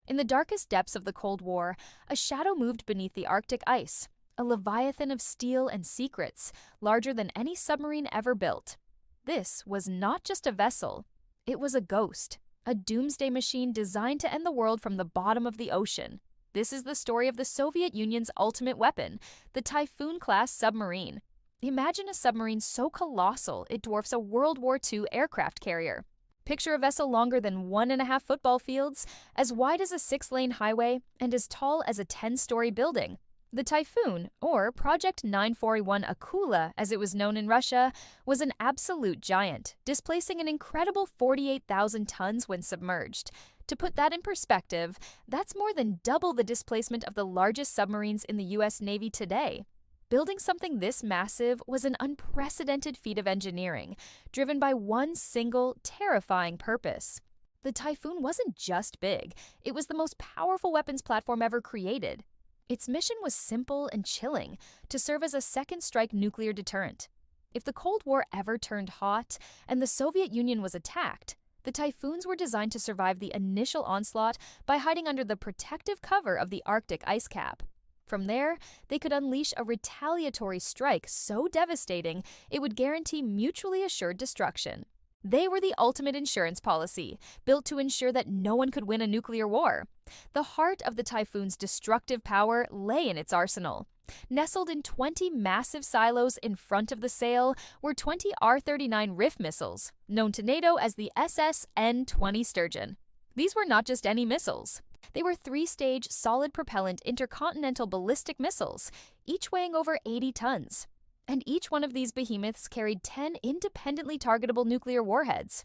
In the darkest depths of the Cold War, a shadow moved beneath the Arctic ice, a leviathan of steel and secrets, larger than any submarine ever built. This was not just a vessel, it was a ghost, a doomsday machine designed to end the world from the bottom of the ocean. This is the story of the Soviet Union's ultimate weapon, the Typhoon-class submarine. Imagine a submarine so colossal it dwarfs a World War II aircraft carrier. Picture a vessel longer than 1.5 football fields, as wide as a 6-lane highway, and as tall as a 10-story building. The Typhoon, or Project 941 Akula as it was known in Russia, was an absolute giant, displacing an incredible 48,000 tons when submerged. To put that in perspective, that's more than double the displacement of the largest submarines in the U.S. Navy today. Building something this massive was an unprecedented feat of engineering, driven by one single, terrifying purpose. The Typhoon wasn't just big, it was the most powerful weapons platform ever created. Its mission was simple and chilling, to serve as a second-strike nuclear deterrent. If the Cold War ever turned hot and the Soviet Union was attacked, the Typhoons were designed to survive the initial onslaught by hiding under the protective cover of the Arctic ice cap. From there, they could unleash a retaliatory strike so devastating it would guarantee mutually assured destruction. They were the ultimate insurance policy, built to ensure that no one could win a nuclear war. The heart of the Typhoon's destructive power lay in its arsenal. Nestled in 20 massive silos in front of the sail were 20 R-39 Riff missiles, known to NATO as the SS-N-20 Sturgeon. These were not just any missiles. They were 3-stage, solid-propellant intercontinental ballistic missiles, each weighing over 80 tons. And each one of these behemoths carried 10 independently targetable nuclear warheads.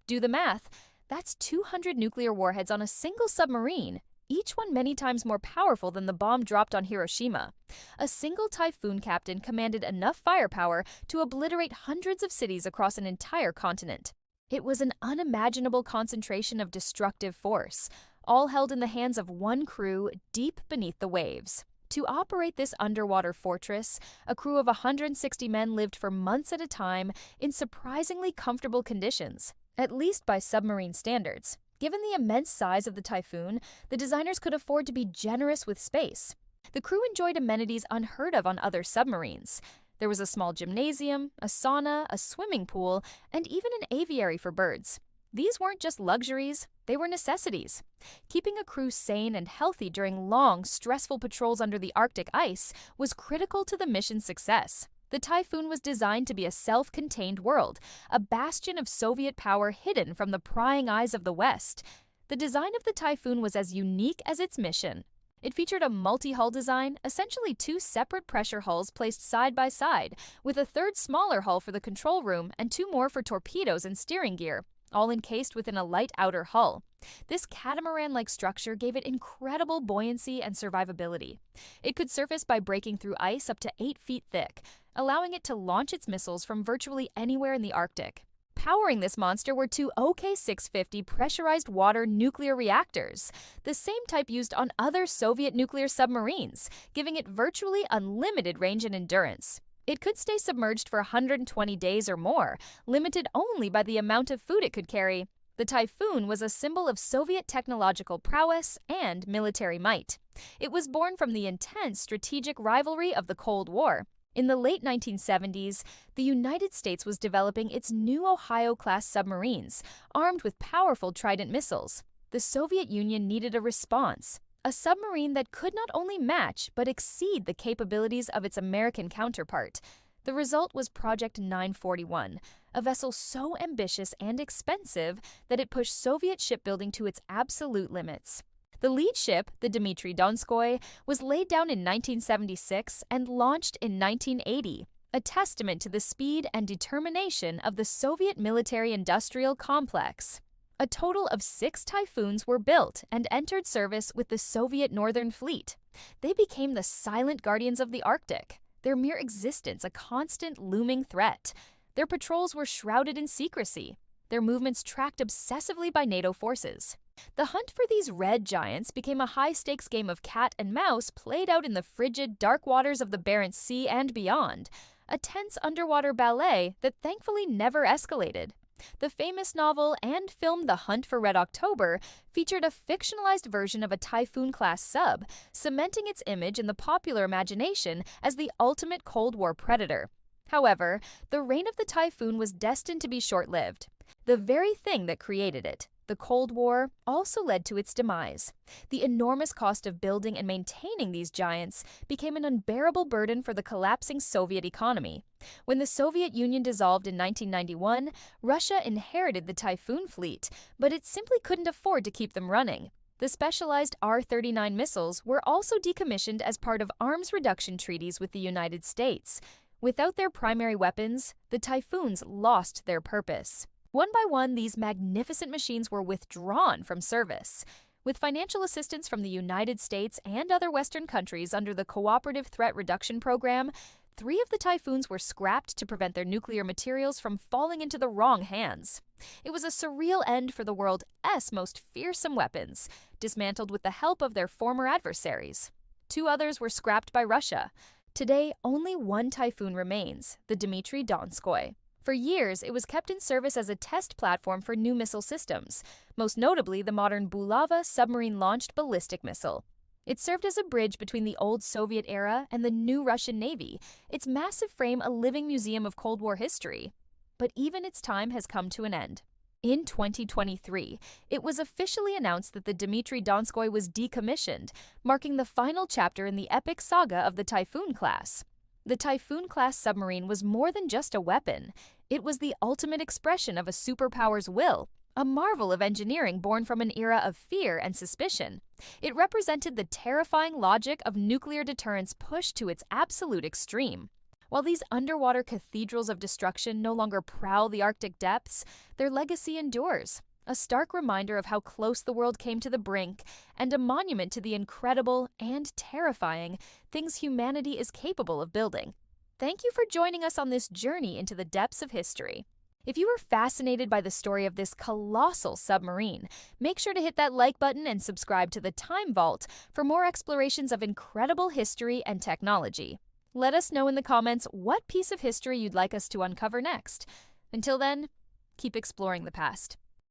Do the math, that's 200 nuclear warheads on a single submarine, each one many times more powerful than the bomb dropped on Hiroshima. A single Typhoon captain commanded enough firepower to obliterate hundreds of cities across an entire continent. It was an unimaginable concentration of destructive force, all held in the hands of one crew deep beneath the waves. To operate this underwater fortress, a crew of 160 men lived for months at a time in surprisingly comfortable conditions, at least by submarine standards. Given the immense size of the Typhoon, the designers could afford to be generous with space. The crew enjoyed amenities unheard of on other submarines. There was a small gymnasium, a sauna, a swimming pool, and even an aviary for birds. These weren't just luxuries, they were necessities. Keeping a crew sane and healthy during long, stressful patrols under the Arctic ice was critical to the mission's success. The Typhoon was designed to be a self-contained world, a bastion of Soviet power hidden from the prying eyes of the West. The design of the Typhoon was as unique as its mission. It featured a multi-hull design, essentially 2 separate pressure hulls placed side by side, with a third smaller hull for the control room and 2 more for torpedoes and steering gear, all encased within a light outer hull. This catamaran-like structure gave it incredible buoyancy and survivability. It could surface by breaking through ice up to 8 feet thick, allowing it to launch its missiles from virtually anywhere in the Arctic. Powering this monster were 2 OK-650 pressurized water nuclear reactors, the same type used on other Soviet nuclear submarines, giving it virtually unlimited range and endurance. It could stay submerged for 120 days or more, limited only by the amount of food it could carry. The Typhoon was a symbol of Soviet technological prowess and military might. It was born from the intense strategic rivalry of the Cold War. In the late 1970s, the United States was developing its new Ohio-class submarines, armed with powerful Trident missiles. The Soviet Union needed a response, a submarine that could not only match but exceed the capabilities of its American counterpart. The result was Project 941, a vessel so ambitious and expensive that it pushed Soviet shipbuilding to its absolute limits. The lead ship, the Dmitry Donskoy, was laid down in 1976 and launched in 1980, a testament to the speed and determination of the Soviet military-industrial complex. A total of 6 Typhoons were built and entered service with the Soviet Northern Fleet. They became the silent guardians of the Arctic, their mere existence a constant looming threat. Their patrols were shrouded in secrecy, their movements tracked obsessively by NATO forces. The hunt for these red giants became a high-stakes game of cat and mouse played out in the frigid, dark waters of the Barents Sea and beyond, a tense underwater ballet that thankfully never escalated. The famous novel and film The Hunt for Red October featured a fictionalized version of a Typhoon-class sub, cementing its image in the popular imagination as the ultimate Cold War predator. However, the reign of the Typhoon was destined to be short-lived. The very thing that created it, the Cold War, also led to its demise. The enormous cost of building and maintaining these giants became an unbearable burden for the collapsing Soviet economy. When the Soviet Union dissolved in 1991, Russia inherited the Typhoon fleet, but it simply couldn't afford to keep them running. The specialized R-39 missiles were also decommissioned as part of arms reduction treaties with the United States. Without their primary weapons, the Typhoons lost their purpose. One by one, these magnificent machines were withdrawn from service. With financial assistance from the United States and other Western countries under the Cooperative Threat Reduction Program, 3 of the Typhoons were scrapped to prevent their nuclear materials from falling into the wrong hands. It was a surreal end for the world's most fearsome weapons, dismantled with the help of their former adversaries. 2 others were scrapped by Russia. Today, only 1 Typhoon remains, the Dmitry Donskoy. For years, it was kept in service as a test platform for new missile systems, most notably the modern Bulava submarine-launched ballistic missile. It served as a bridge between the old Soviet era and the new Russian Navy, its massive frame a living museum of Cold War history. But even its time has come to an end. In 2023, it was officially announced that the Dmitry Donskoy was decommissioned, marking the final chapter in the epic saga of the Typhoon class. The Typhoon-class submarine was more than just a weapon. It was the ultimate expression of a superpower's will, a marvel of engineering born from an era of fear and suspicion. It represented the terrifying logic of nuclear deterrence pushed to its absolute extreme. While these underwater cathedrals of destruction no longer prowl the Arctic depths, their legacy endures, a stark reminder of how close the world came to the brink, and a monument to the incredible and terrifying things humanity is capable of building. Thank you for joining us on this journey into the depths of history. If you were fascinated by the story of this colossal submarine, make sure to hit that like button and subscribe to the Time Vault for more explorations of incredible history and technology. Let us know in the comments what piece of history you'd like us to uncover next. Until then, keep exploring the past.